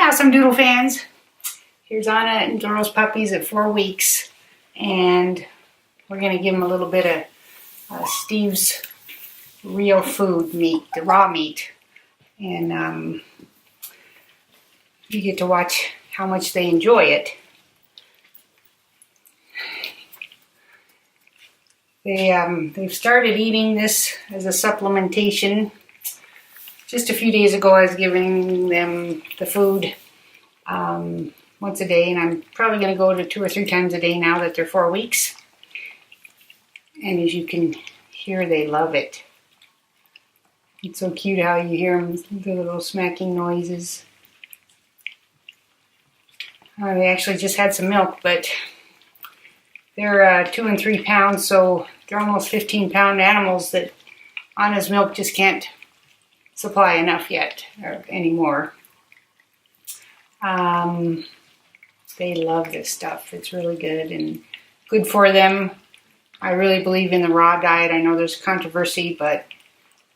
Hi, AussieDoodle fans. Here's Auna and Doro's puppies at 4 weeks, and we're going to give them a little bit of Steve's real food meat, the raw meat, and you get to watch how much they enjoy it. They've started eating this as a supplementation. Just a few days ago, I was giving them the food once a day, and I'm probably going to go to 2 or 3 times a day now that they're 4 weeks. And as you can hear, they love it. It's so cute how you hear them, the little smacking noises. They actually just had some milk, but they're 2 and 3 pounds, so they're almost 15-pound animals that Anna's milk just can't supply enough yet or anymore. They love this stuff. It's really good and good for them. I really believe in the raw diet. I know there's controversy, but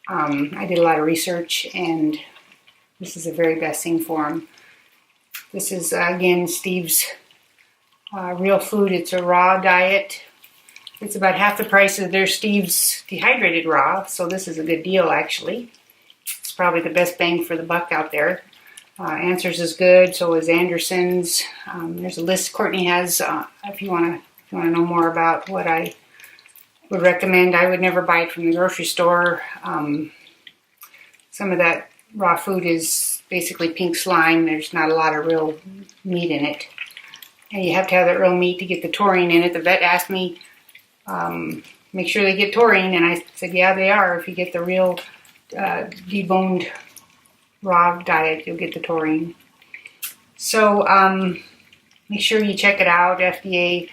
I did a lot of research, and this is the very best thing for them. This is, again, Steve's real food. It's a raw diet. It's about half the price of their Steve's dehydrated raw, so this is a good deal, actually. It's probably the best bang for the buck out there. Answers is good, so is Anderson's. There's a list Courtney has if you want to know more about what I would recommend. I would never buy it from the grocery store. Some of that raw food is basically pink slime. There's not a lot of real meat in it. And you have to have that real meat to get the taurine in it. The vet asked me, make sure they get taurine, and I said, yeah, they are. If you get the real deboned raw diet, you'll get the taurine. So make sure you check it out. FDA.gov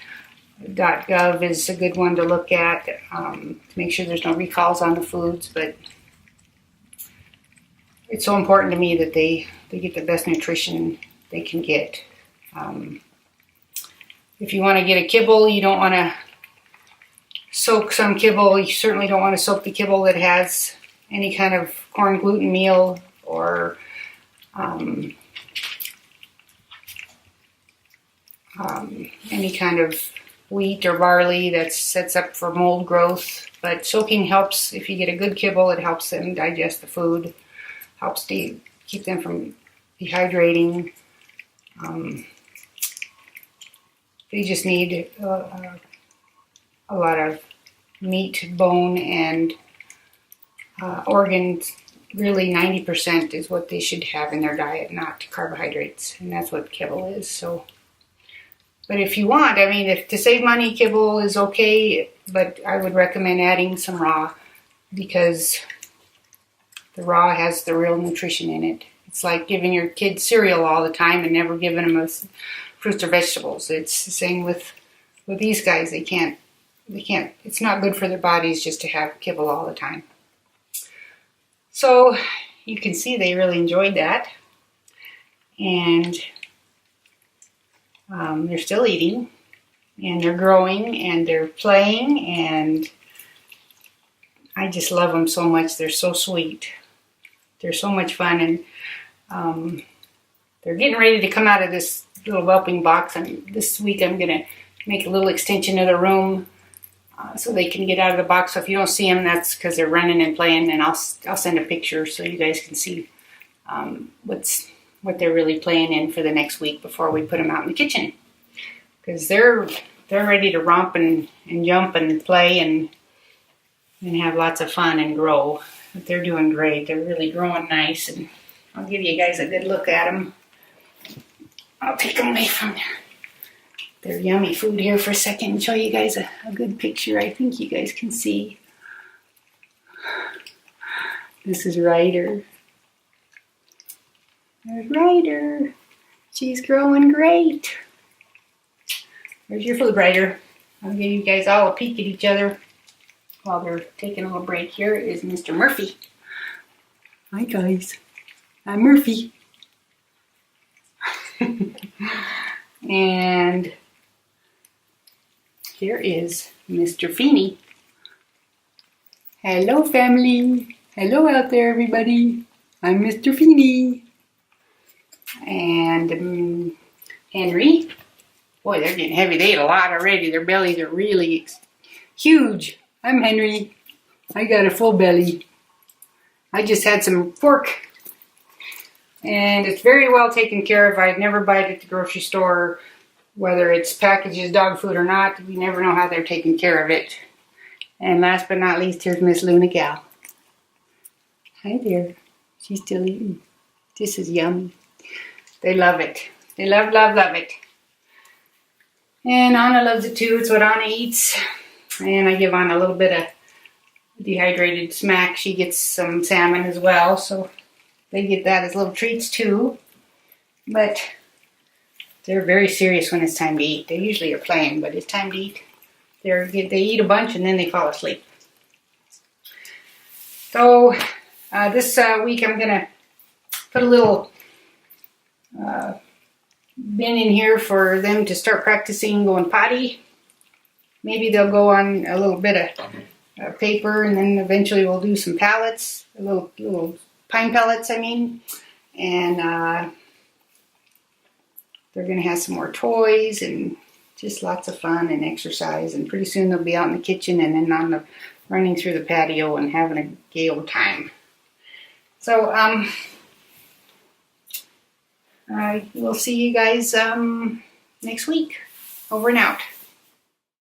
is a good one to look at to make sure there's no recalls on the foods. But it's so important to me that they get the best nutrition they can get. If you want to get a kibble, you don't want to soak some kibble. You certainly don't want to soak the kibble that has any kind of corn gluten meal or any kind of wheat or barley that sets up for mold growth. But soaking helps. If you get a good kibble, it helps them digest the food, helps to keep them from dehydrating. They just need a lot of meat, bone, and organs. Really, 90% is what they should have in their diet, not carbohydrates, and that's what kibble is. So, but if you want, I mean, if to save money, kibble is okay, but I would recommend adding some raw, because the raw has the real nutrition in it. It's like giving your kids cereal all the time and never giving them fruits or vegetables. It's the same with these guys. They can't. It's not good for their bodies just to have kibble all the time. So you can see they really enjoyed that, and they're still eating, and they're growing, and they're playing, and I just love them so much. They're so sweet. They're so much fun, and they're getting ready to come out of this little whelping box. And this week I'm going to make a little extension of the room so they can get out of the box. So if you don't see them, that's because they're running and playing, and I'll send a picture so you guys can see what they're really playing in for the next week before we put them out in the kitchen, because they're ready to romp and jump and play and have lots of fun and grow. But they're doing great. They're really growing nice, and I'll give you guys a good look at them. I'll take them away from their yummy food here for a second and show you guys a good picture. I think you guys can see. This is Ryder. There's Ryder. She's growing great. There's your food, Ryder. I'll give you guys all a peek at each other while they're taking a little break. Here is Mr. Murphy. Hi guys, I'm Murphy. And here is Mr. Feeney. Hello family. Hello out there everybody. I'm Mr. Feeney. And and Henry. Boy, they're getting heavy. They ate a lot already. Their bellies are really huge. I'm Henry. I got a full belly. I just had some pork. And it's very well taken care of. I'd never buy it at the grocery store, whether it's packaged dog food or not. We never know how they're taking care of it. And last but not least, here's Miss Luna Gal. Hi there. She's still eating. This is yummy. They love it. They love, love, love it. And Auna loves it too. It's what Auna eats. And I give Auna a little bit of dehydrated smack. She gets some salmon as well, so they get that as little treats too. But they're very serious when it's time to eat. They usually are playing, but it's time to eat. They eat a bunch and then they fall asleep. So this week I'm going to put a little bin in here for them to start practicing going potty. Maybe they'll go on a little bit of paper, and then eventually we'll do some pellets, little pine pellets, I mean. And they're going to have some more toys and just lots of fun and exercise. And pretty soon they'll be out in the kitchen and then running through the patio and having a gay old time. So I will see you guys next week. Over and out.